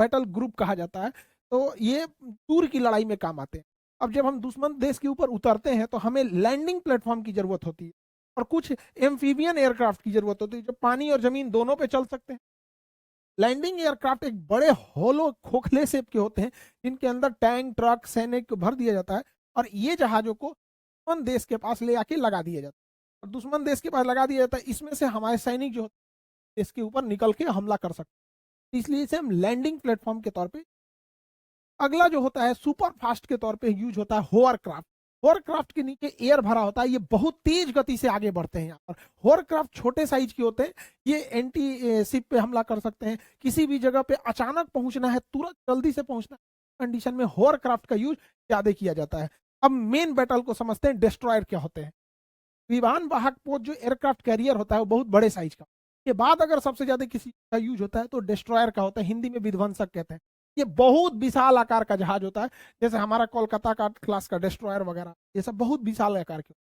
Battle group कहा जाता है। तो ये दूर की लड़ाई में काम आते हैं। अब जब हम दुश्मन देश के ऊपर उतरते हैं तो हमें लैंडिंग प्लेटफॉर्म की जरूरत होती है और कुछ एम्फीबियन एयरक्राफ्ट की जरूरत होती है जो पानी और जमीन दोनों पे चल सकते हैं। लैंडिंग एयरक्राफ्ट एक बड़े होलो खोखले शेप के होते हैं जिनके अंदर टैंक ट्रक सैनिक भर दिया जाता है और ये जहाजों को दुश्मन देश के पास ले आके लगा दिया जाता है। और दुश्मन देश के पास लगा दिया जाता है, इसमें से हमारे सैनिक जो होते हैं इसके ऊपर निकल के हमला कर सकते हैं, इसलिए इसे हम लैंडिंग प्लेटफॉर्म के तौर पे। अगला जो होता है सुपर फास्ट के तौर पे यूज होता है होवरक्राफ्ट। होवरक्राफ्ट के नीचे एयर भरा होता है, ये बहुत तेज गति से आगे बढ़ते हैं। यहाँ पर होवरक्राफ्ट छोटे साइज के होते हैं, ये एंटी शिप पे हमला कर सकते हैं। किसी भी जगह पे अचानक पहुंचना है, तुरंत जल्दी से पहुंचना कंडीशन में होवरक्राफ्ट का यूज ज्यादा किया जाता है। अब मेन बैटल को समझते हैं, डिस्ट्रॉयर क्या होते हैं। विमान वाहक पोत जो एयरक्राफ्ट कैरियर होता है वो बहुत बड़े साइज का, के बाद अगर सबसे ज्यादा किसी का यूज होता है तो डिस्ट्रॉयर का होता है, हिंदी में विध्वंसक कहते हैं। ये बहुत विशाल आकार का जहाज होता है, जैसे हमारा कोलकाता का क्लास का डिस्ट्रॉयर वगैरह, ये सब बहुत विशाल आकार के।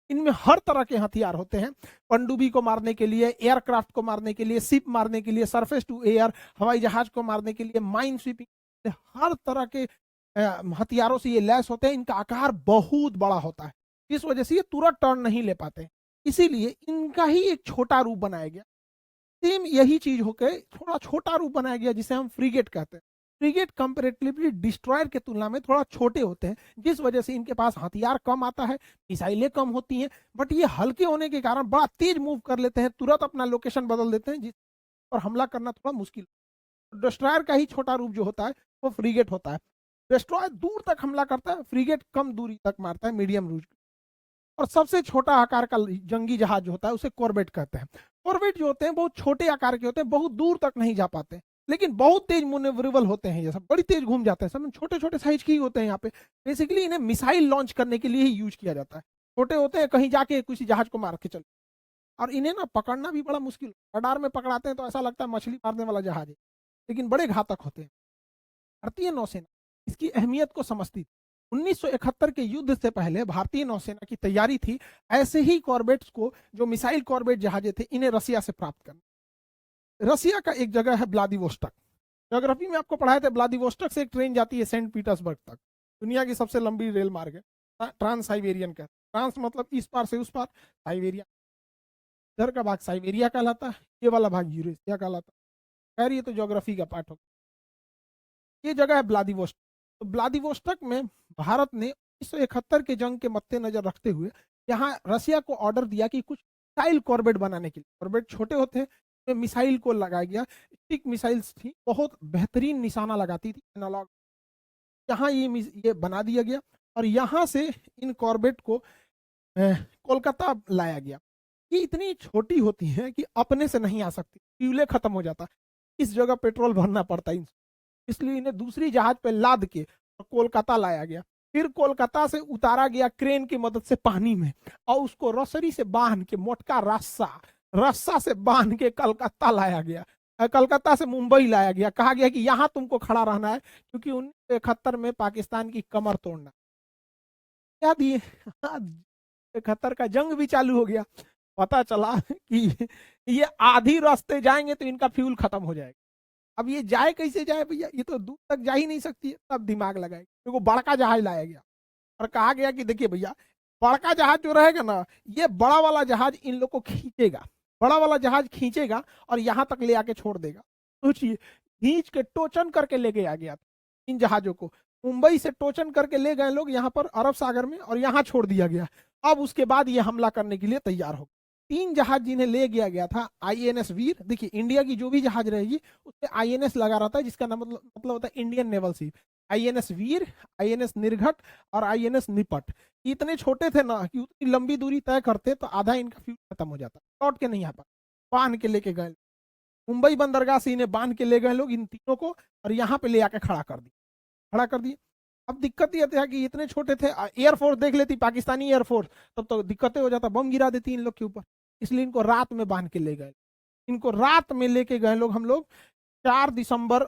इनमें हर तरह के हथियार होते हैं, पनडुब्बी को मारने के लिए, एयरक्राफ्ट को मारने के लिए, शिप मारने के लिए, सरफेस टू एयर हवाई जहाज को मारने के लिए, माइन स्वीपिंग, हर तरह के हथियारों से ये लैस होते हैं। इनका आकार बहुत बड़ा होता है, इस वजह से ये तुरंत टर्न नहीं ले पाते, इसीलिए इनका ही एक छोटा रूप बनाया गया। सेम यही चीज होकर थोड़ा छोटा रूप बनाया गया जिसे हम फ्रीगेट कहते हैं। फ्रीगेट कंपेरेटिवली डिस्ट्रॉयर के तुलना में थोड़ा छोटे होते हैं, जिस वजह से इनके पास हथियार कम आता है, मिसाइलें कम होती हैं, बट ये हल्के होने के कारण बड़ा तेज मूव कर लेते हैं, तुरंत अपना लोकेशन बदल देते हैं, जिस पर हमला करना थोड़ा मुश्किल। डिस्ट्रॉयर का ही छोटा रूप जो होता है वो फ्रीगेट होता है। डिस्ट्रॉयर दूर तक हमला करता है, फ्रीगेट कम दूरी तक मारता है, मीडियम रूज। और सबसे छोटा आकार का जंगी जहाज जो होता है उसे कॉर्वेट कहते हैं। कॉर्वेट जो होते हैं बहुत छोटे आकार के होते हैं, बहुत दूर तक नहीं जा पाते, लेकिन बहुत तेज मुनेवरेबल होते हैं, ये सब बड़ी तेज घूम जाते हैं, सब छोटे छोटे साइज के ही होते हैं। यहाँ पे बेसिकली इन्हें मिसाइल लॉन्च करने के लिए ही यूज किया जाता है। छोटे होते हैं, कहीं जाके किसी जहाज को मार के चले, और इन्हें ना पकड़ना भी बड़ा मुश्किल। रडार में पकड़ाते हैं तो ऐसा लगता है मछली मारने वाला जहाज है, लेकिन बड़े घातक होते हैं। भारतीय नौसेना इसकी अहमियत को समझती थी। 1971 के युद्ध से पहले भारतीय नौसेना की तैयारी थी ऐसे ही कॉर्बेट्स को, जो मिसाइल कॉर्बेट जहाजें थे, इन्हें रसिया से प्राप्त करना। रसिया का एक जगह है व्लादिवोस्टक, ज्योग्राफी में आपको पढ़ाया था। व्लादिवोस्टक से एक ट्रेन जाती है सेंट पीटर्सबर्ग तक, दुनिया की सबसे लंबी रेल मार्ग है, ट्रांस साइबेरियन का। ट्रांस मतलब इस पार से उस पार, साइबेरिया इधर का भाग साइबेरिया कहलाता है, ये वाला भाग यूरेशिया कहलाता है। खैर ये तो ज्योग्राफी का पार्ट होगा। ये जगह है व्लादिवोस्टक। तो व्लादिवोस्टक में भारत ने 1971 के जंग के मद्देनजर रखते हुए यहाँ रसिया को ऑर्डर दिया कि कुछ मिसाइल कॉर्बेट बनाने के लिए। कॉर्बेट छोटे होते हैं, तो मिसाइल को लगाया गया। स्टिक मिसाइल्स थी, बहुत बेहतरीन निशाना लगाती थी, एनालॉग। यहाँ ये बना दिया गया और यहाँ से इन कॉर्बेट को कोलकाता लाया गया। ये इतनी छोटी होती है कि अपने से नहीं आ सकती, फ्यूले खत्म हो जाता, इस जगह पेट्रोल भरना पड़ता है, इसलिए इन्हें दूसरी जहाज पे लाद के कोलकाता लाया गया। फिर कोलकाता से उतारा गया क्रेन की मदद से पानी में, और उसको रसरी से बांध के, मोटका रस्सा रस्सा से बांध के कलकत्ता लाया गया। कलकत्ता से मुंबई लाया गया, कहा गया कि यहाँ तुमको खड़ा रहना है, क्योंकि 1971 में पाकिस्तान की कमर तोड़ना। क्या दिए 71 का जंग भी चालू हो गया। पता चला कि ये आधी रास्ते जाएंगे तो इनका फ्यूल खत्म हो जाएगा। अब ये जाए कैसे जाए भैया, ये तो दूर तक जा ही नहीं सकती है। तब दिमाग लगाए, देखो बड़का जहाज लाया गया और कहा गया कि देखिए भैया, बड़का जहाज जो रहेगा ना, ये बड़ा वाला जहाज इन लोग को खींचेगा, बड़ा वाला जहाज खींचेगा और यहाँ तक ले आके छोड़ देगा। सोचिए, खींच के टोचन करके ले गया गया इन जहाजों को। मुंबई से टोचन करके ले गए लोग यहाँ पर अरब सागर में, और यहाँ छोड़ दिया गया। अब उसके बाद ये हमला करने के लिए तैयार हो। 3 जहाज जिन्हें ले गया गया था, आईएनएस वीर, देखिए इंडिया की जो भी जहाज रहेगी उससे आईएनएस लगा रहता है, जिसका नाम मतलब होता है इंडियन नेवल शिप। आईएनएस वीर, आईएनएस निर्घट और आईएनएस निपट। इतने छोटे थे ना कि उतनी लंबी दूरी तय करते तो आधा इनका फ्यूल खत्म हो जाता, लौट के नहीं आ पाता। बांध के लेके गए, मुंबई बंदरगाह से इन्हें बांध के ले गए लोग, इन तीनों को, और यहाँ पे ले आके खड़ा कर दिए। अब दिक्कत ये था कि इतने छोटे थे, एयरफोर्स देख लेती, पाकिस्तानी एयरफोर्स, तब तो दिक्कतें हो जाता, बम गिरा देती इन लोग के ऊपर। इसलिए इनको रात में बांध के ले गए। इनको रात में लेके गए लोग, हम लोग 4 दिसंबर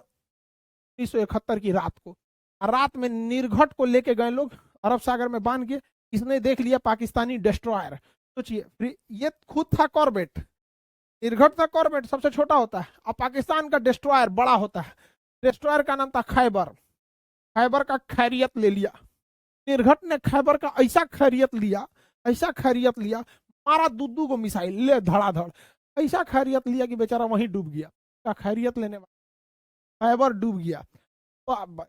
1971 की रात को। रात में निर्घट को लेके गए लोग अरब सागर में बांध के। इसने देख लिया पाकिस्तानी डिस्ट्रॉयर। सोचिए, ये खुद था कॉर्बेट, निर्घट था कॉर्बेट, सबसे छोटा होता है, और पाकिस्तान का डिस्ट्रॉयर बड़ा होता है। डिस्ट्रॉयर का नाम था खैबर, खैबर का खैरियत ले लिया। निर्घट ने खैबर का ऐसा खैरियत लिया, ऐसा खैरियत लिया, मारा दुद्दू को मिसाइल ले धड़ाधड़, ऐसा खैरियत लिया कि बेचारा वहीं डूब गया। क्या खैरियत लेने वाला खैबर डूब गया। तो अब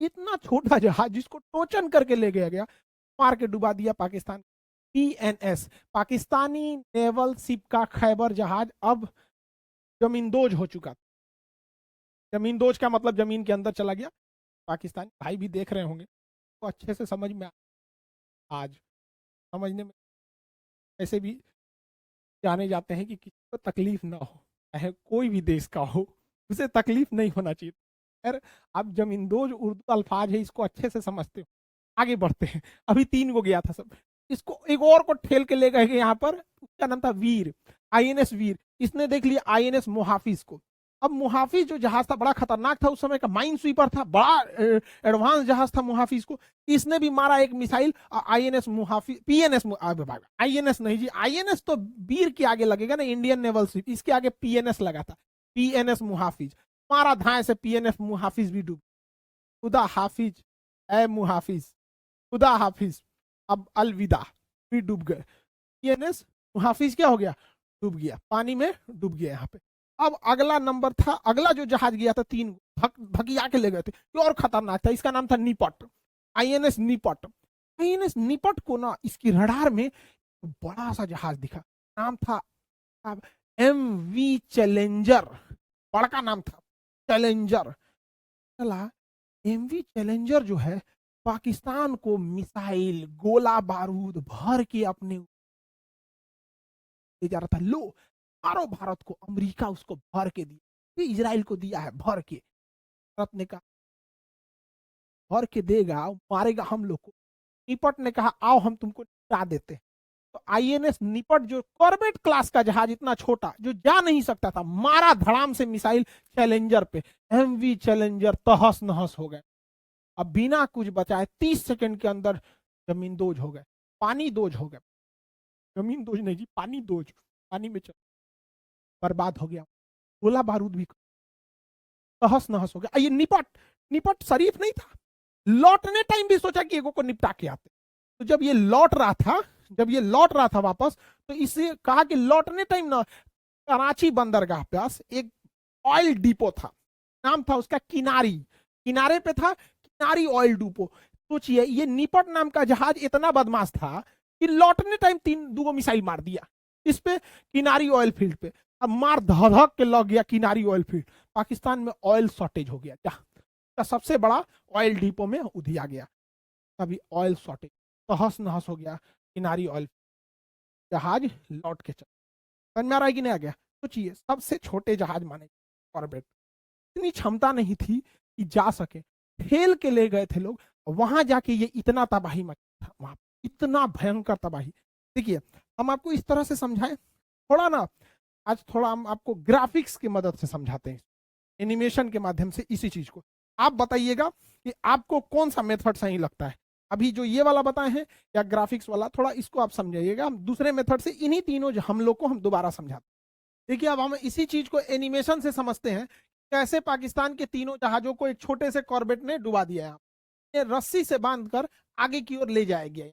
इतना छोटा जहाज जिसको टोचन करके ले गया गया, मार के डुबा दिया Pakistan. PNS Pakistani naval ship का खैबर जहाज अब जमींदोज हो चुका। जमींदोज का मतलब जमीन के अंदर चला गया। पाकिस्तानी भाई भी देख रहे होंगे तो अच्छे से समझ में आज समझने में ऐसे भी जाने जाते हैं कि किसी को तकलीफ ना हो, चाहे कोई भी देश का हो, उसे तकलीफ नहीं होना चाहिए। खैर, अब जमींदोज उर्दू अल्फाज है, इसको अच्छे से समझते हो। आगे बढ़ते हैं। अभी 3 को गया था सब, इसको एक और को ठेल के ले गए यहाँ पर, उसका नाम था वीर, INS वीर। इसने देख लिया INS मुहाफिज को। अब मुहाफिज जो जहाज था बड़ा खतरनाक था, उस समय का माइन स्वीपर था, बड़ा एडवांस जहाज था मुहाफिज को। इसने भी मारा एक मिसाइल, INS मुहाफिज, PNS INS नहीं जी, INS तो वीर के आगे लगेगा ना, इंडियन नेवल शिप, इसके आगे PNS लगा था, PNS मुहाफिज। मारा धाए से PNS मुहाफिज भी डूब। खुदा हाफिज ए मुहाफिज, खुदा हाफिज, अब अलविदा, भी डूब गए। PNS मुहाफिज क्या हो गया, डूब गया, पानी में डूब गया यहाँ पे। अब अगला नंबर था, अगला जो जहाज गया था 3 भगिया के ले गए थे, ये और खतरनाक था, इसका नाम था निपट, INS निपट। INS निपट को ना इसकी रडार में बड़ा सा जहाज दिखा, नाम था MV चैलेंजर, बड़का नाम था चैलेंजर। चला MV चैलेंजर जो है पाकिस्तान को मिसाइल गोला बारूद भर के अपने ले जा रहा था। लो मारो भारत को, अमेरिका उसको भर के दिया, इजराइल को दिया है भर के। भारत ने कहा भर के देगा, मारेगा हम लोग को। निपट ने कहा आओ हम तुमको निपटा देते हैं। तो INS निपट जो कॉर्बेट क्लास का जहाज, इतना छोटा जो जा नहीं सकता था, मारा धड़ाम से मिसाइल चैलेंजर पे। MV चैलेंजर तहस नहस हो गए। अब बिना कुछ बचाए 30 सेकंड के अंदर जमीन दोज हो गए, पानी दोज हो गए, जमीन दोज नहीं जी, पानी दोज, पानी में चल बर्बाद हो गया। गोला बारूद भी तहस नहस हो गया। ये निपट, निपट शरीफ नहीं था, लौटने टाइम भी सोचा कि एगो को निपटा के आते। तो जब ये लौट रहा था, जब ये लौट रहा था वापस, तो इसे कहा कि लौटने टाइम ना कराची बंदरगाह पास एक ऑयल डिपो था, नाम था उसका किनारी, किनारे पे था किनारी ऑयल डिपो। सोचिए ये निपट नाम का जहाज इतना बदमाश था कि लौटने टाइम 2 मिसाइल मार दिया इस पे, किनारी ऑयल फील्ड पे। अब मार धधक के लग गया किनारी ऑयल फील्ड। पाकिस्तान में ऑयल शॉर्टेज हो गया, क्या सबसे बड़ा ऑयल डिपो में उधिया गया, तभी ऑयल शॉर्टेज, तहस नहस हो गया किनारी ऑयल, जहाज लौट के चल। समझ में आ रहा है कि नहीं आ गया? सोचिए सबसे छोटे जहाज माने कॉर्बेट, इतनी क्षमता नहीं थी कि जा सके, ठेल के ले गए थे लोग, वहां जाके ये इतना तबाही मचा था, वहां इतना भयंकर तबाही। देखिए हम आपको इस तरह से समझाएं, थोड़ा ना आज थोड़ा हम आपको ग्राफिक्स की मदद से समझाते हैं, एनिमेशन के माध्यम से इसी चीज को। आप बताइएगा कि आपको कौन सा मेथड सही लगता है, अभी जो ये वाला बताए हैं या ग्राफिक्स वाला, थोड़ा इसको आप समझाइएगा। हम दूसरे मेथड से इन्हीं तीनों हम लोग को हम दोबारा समझाते हैं। देखिए अब हम इसी चीज को एनिमेशन से समझते हैं, कैसे पाकिस्तान के तीनों जहाजों को एक छोटे से कॉर्बेट ने डुबा दिया है, रस्सी से बांधकर आगे की ओर ले जाया गया।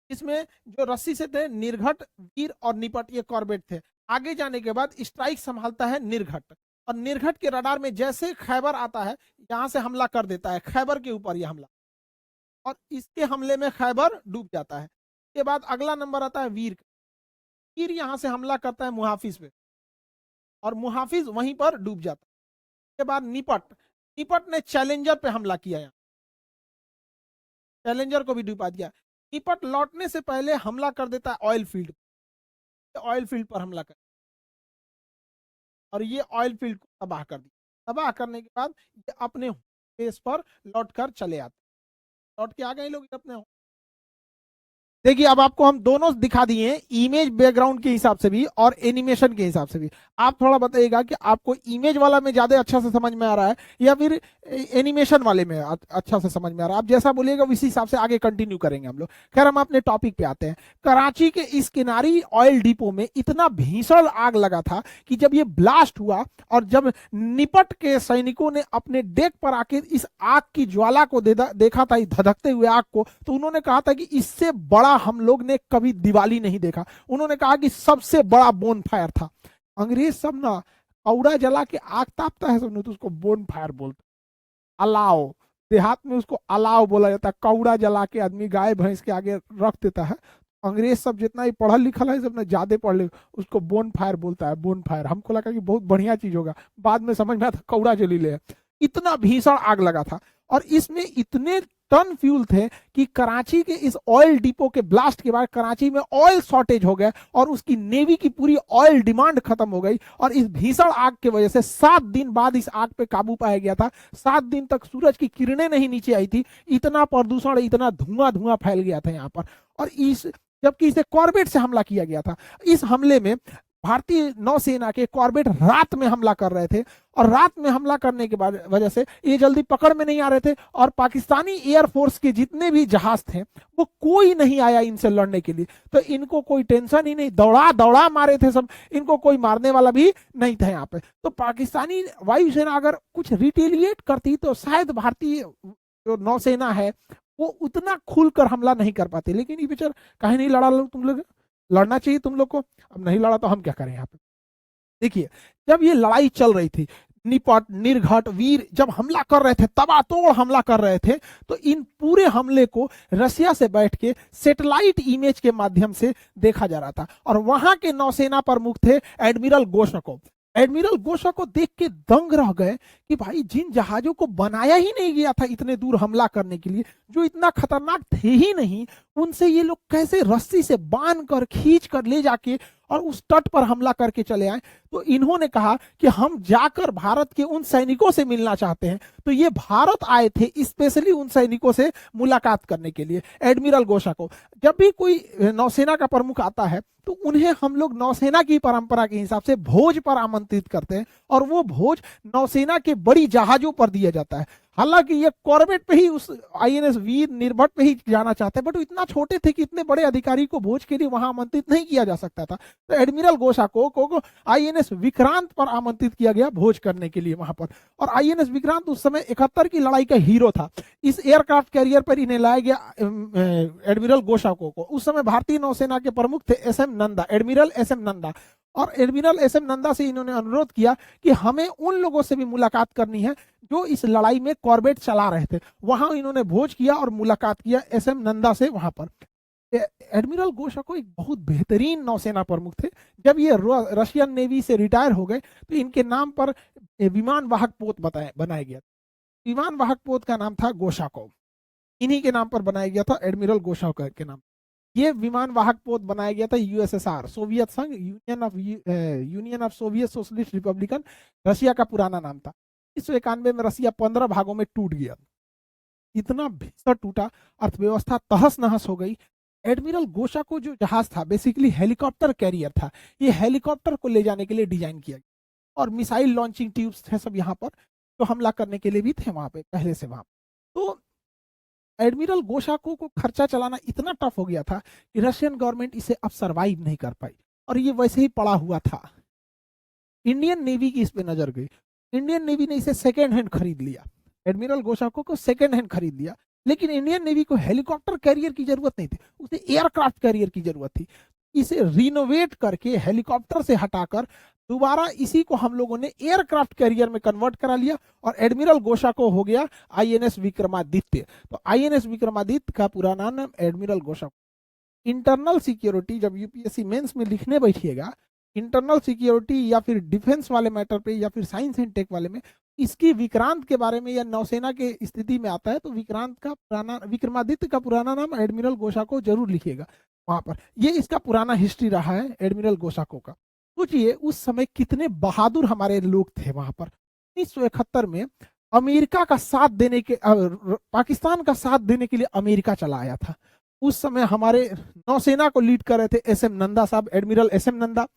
इसमें जो रस्सी से थे निर्घट, वीर और निपट, ये कॉर्बेट थे। आगे जाने के बाद स्ट्राइक संभालता है निर्घट, और निर्घट के रडार में जैसे खैबर आता है यहां से हमला कर देता है, खैबर के ऊपर यह हमला, और इसके हमले में खैबर डूब जाता है। इसके बाद अगला नंबर आता है वीर, वीर यहां से हमला करता है मुहाफिज पे, और मुहाफिज वहीं पर डूब जाता है। इसके बाद निपट, निपट ने चैलेंजर पे हमला किया, यहाँ चैलेंजर को भी डुबा दिया। निपट लौटने से पहले हमला कर देता है ऑयल फील्ड, ऑयल फील्ड पर हमला कर, और ये ऑयल फील्ड को तबाह कर दिया। तबाह करने के बाद ये अपने बेस पर लौट कर चले आते, लौट के आ गए लोग अपने। देखिए अब आपको हम दोनों दिखा दिए, इमेज बैकग्राउंड के हिसाब से भी और एनिमेशन के हिसाब से भी। आप थोड़ा बताइएगा कि आपको इमेज वाला में ज्यादा अच्छा से समझ में आ रहा है या फिर एनिमेशन वाले में अच्छा से समझ में आ रहा है। आप जैसा बोलिएगा उसी हिसाब से आगे कंटिन्यू करेंगे हम लोग। खैर हम अपने टॉपिक पे आते हैं। कराची के इस किनारी ऑयल डिपो में इतना भीषण आग लगा था कि जब ये ब्लास्ट हुआ और जब निपट के सैनिकों ने अपने डेक पर आके इस आग की ज्वाला को देखा था, इस धधकते हुए आग को, तो उन्होंने कहा था कि इससे बड़ा हम लोग ने कभी दिवाली नहीं देखा। उन्होंने कहा कि सबसे बड़ा बोन फायर था। अंग्रेज सब ना कौड़ा जला के आग तापता है, सब तो उसको बोन फायर बोलते, अलाव, देहात में उसको अलाव बोला जाता है। कौड़ा जला के आदमी गाय भैंस के आगे रख देता है। अंग्रेज सब जितना ही पढ़ा लिखा है, सब ने ज्यादा पढ़ ले, उसको बोन फायर बोलता है, बोन फायर। हमको लगा कि बहुत बढ़िया चीज होगा, बाद में समझ में आता कौड़ा जलीले है। इतना भीषण आग लगा था और इसमें इतने टन फ्यूल थे कि कराची के इस ऑयल डिपो के ब्लास्ट के बाद कराची में ऑयल शॉर्टेज हो गया और उसकी नेवी की पूरी ऑयल डिमांड खत्म हो गई। और इस भीषण आग की वजह से 7 दिन बाद इस आग पे काबू पाया गया था। 7 दिन तक सूरज की किरणें नहीं नीचे आई थी, इतना प्रदूषण, इतना धुआं धुआं फैल गया था यहाँ पर। और इस जबकि इसे कॉर्बेट से हमला किया गया था। इस हमले में भारतीय नौसेना के कॉर्बेट रात में हमला कर रहे थे और रात में हमला करने के बाद वजह से ये जल्दी पकड़ में नहीं आ रहे थे और पाकिस्तानी एयरफोर्स के जितने भी जहाज थे वो कोई नहीं आया इनसे लड़ने के लिए। तो इनको कोई टेंशन ही नहीं, दौड़ा दौड़ा मारे थे सब, इनको कोई मारने वाला भी नहीं था यहाँ पे। तो पाकिस्तानी वायुसेना अगर कुछ रिटेलिएट करती तो शायद भारतीय जो नौसेना है वो उतना खुलकर हमला नहीं कर पाते। लेकिन ये बेचारा कहीं नहीं लड़ा, तुम लोग लड़ना चाहिए तुम लोग को, अब नहीं लड़ा तो हम क्या करें यहाँ पे। देखिए जब ये लड़ाई चल रही थी, निपट, निर्घट, वीर जब हमला कर रहे थे, तबातोड़ हमला कर रहे थे, तो इन पूरे हमले को रसिया से बैठ के सैटेलाइट इमेज के माध्यम से देखा जा रहा था। और वहां के नौसेना प्रमुख थे एडमिरल गोशकोव। एडमिरल गोशकोव देख के दंग रह गए कि भाई जिन जहाजों को बनाया ही नहीं गया था इतने दूर हमला करने के लिए, जो इतना खतरनाक थे ही नहीं, उनसे ये लोग कैसे रस्सी से बांध कर खींच कर ले जाके और उस तट पर हमला करके चले आए। तो इन्होंने कहा कि हम जाकर भारत के उन सैनिकों से मिलना चाहते हैं। तो ये भारत आए थे स्पेशली उन सैनिकों से मुलाकात करने के लिए। एडमिरल गोशकोव, जब भी कोई नौसेना का प्रमुख आता है तो उन्हें हम लोग नौसेना की परंपरा के हिसाब से भोज पर आमंत्रित करते हैं और वो भोज नौसेना के बड़ी जहाजों पर दिया जाता है। हालांकि ये कॉर्बेट पे ही, उस आईएनएस वीर निर्भट पे ही जाना चाहते हैं, बट वो इतना छोटे थे कि इतने बड़े अधिकारी को भोज के लिए वहां आमंत्रित नहीं किया जा सकता था। तो एडमिरल गोशकोव को आईएनएस विक्रांत पर आमंत्रित किया गया भोज करने के लिए वहां पर। और आईएनएस विक्रांत उस समय 71 की लड़ाई का हीरो था। इस एयरक्राफ्ट कैरियर पर इन्हें लाया गया एडमिरल गोशकोव को। उस समय भारतीय नौसेना के प्रमुख थे SM Nanda, admiral SM Nanda. और एडमिरल एसएम नंदा से इन्होंने अनुरोध किया कि हमें उन लोगों से भी मुलाकात करनी है जो इस लड़ाई में कॉर्बेट चला रहे थे। वहां इन्होंने भोज किया और मुलाकात किया एसएम नंदा से वहां पर। एडमिरल गोशकोव एक बहुत बेहतरीन नौसेना प्रमुख थे। जब ये रशियन नेवी से रिटायर हो गए तो इनके नाम पर विमान वाहक पोत बनाया गया। विमान वाहक पोत का नाम था गोशकोव, इन्हीं के नाम पर बनाया गया था, एडमिरल गोशकोव के नाम। ये विमान वाहक पोत बनाया गया था यूएसएसआर, सोवियत संघ, union of Soviet socialist Republican, Russia का पुराना नाम था। 1991 में रसिया 15 भागों में टूट गया। इतना भीषण टूटा, अर्थव्यवस्था तहस नहस हो गई। एडमिरल गोशकोव जो जहाज था बेसिकली हेलीकॉप्टर कैरियर था। ये हेलीकॉप्टर को ले जाने के लिए डिजाइन किया गया और मिसाइल लॉन्चिंग ट्यूब्स थे सब यहाँ पर, जो हमला करने के लिए भी थे वहां पे पहले से वहां। तो एडमिरल गोशकोव को खर्चा चलाना इतना टफ हो गया था कि रशियन गवर्नमेंट इसे अब सरवाइव नहीं कर पाई और ये वैसे ही पड़ा हुआ था। इंडियन नेवी की इस पे नजर गई। इंडियन नेवी ने इसे सेकेंड हैंड खरीद लिया, एडमिरल गोशकोव को सेकेंड हैंड खरीद लिया। लेकिन इंडियन नेवी को हेलीकॉप्टर कैरियर की जरूरत नहीं थी, उसे एयरक्राफ्ट कैरियर की जरूरत थी। इसे रिनोवेट करके हेलीकॉप्टर से हटाकर दोबारा इसी को हम लोगों ने एयरक्राफ्ट कैरियर में कन्वर्ट करा लिया और एडमिरल गोशकोव हो गया आईएनएस विक्रमादित्य। तो आईएनएस विक्रमादित्य का पुराना नाम एडमिरल गोशकोव। इंटरनल सिक्योरिटी जब यूपीएससी मेंस में लिखने बैठिएगा, इंटरनल सिक्योरिटी या फिर डिफेंस वाले मैटर पे या फिर साइंस एंड टेक वाले में, इसकी विक्रांत के बारे में या नौसेना के स्थिति में आता है तो विक्रमादित्य का पुराना नाम एडमिरल गोशकोव जरूर लिखिएगा वहां पर। ये इसका पुराना हिस्ट्री रहा है एडमिरल गोशकोव का। सोचिए उस समय कितने बहादुर हमारे लोग थे वहां पर। 1971 में अमेरिका का साथ देने के, पाकिस्तान का साथ देने के लिए अमेरिका चला आया था। उस समय हमारे नौसेना को लीड कर रहे थे एसएम नंदा साहब, एडमिरल एसएम नंदा।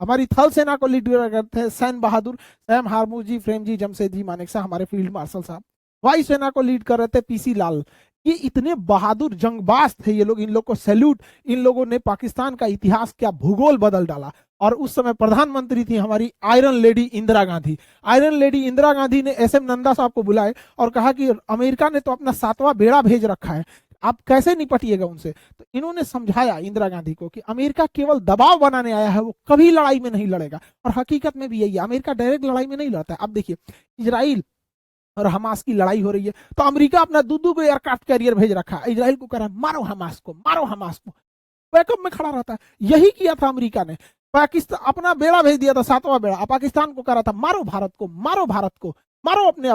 हमारी थल सेना को लीड करते थे सैम बहादुर, सैम हारमू जी, फ्रेम जी, जमशेद जी मानेकशा, हमारे फील्ड मार्शल साहब। वायुसेना को लीड कर रहे थे पीसी लाल। ये इतने बहादुर जंगबाज थे ये लोग, इन लोग को सैल्यूट। इन लोगों ने पाकिस्तान का इतिहास क्या भूगोल बदल डाला। और उस समय प्रधानमंत्री थी हमारी iron lady Indira Gandhi. Iron lady Indira Gandhi ने एस एम नंदा साहब को बुलाए और कहा कि अमेरिका ने तो अपना 7वां बेड़ा भेज रखा है, आप कैसे निपटिएगा उनसे। तो इन्होंने समझाया इंदिरा गांधी को कि अमेरिका केवल दबाव बनाने आया है, वो कभी लड़ाई में नहीं लड़ेगा। और हकीकत में भी यही है, अमेरिका डायरेक्ट लड़ाई में नहीं लड़ता है। अब देखिए इजराइल और हमास की लड़ाई हो रही है, तो अमेरिका अपना दू को एयरक्राफ्ट कैरियर भेज रखा है, इजराइल को कह रहा है मारो हमास को, मारो हमास को, बैकअप में खड़ा रहता है। यही किया था अमेरिका ने, पाकिस्तान अपना बेड़ा भेज दिया था 7वां बेड़ा, पाकिस्तान को कह रहा था मारो भारत को, मारो भारत को, मारो अपने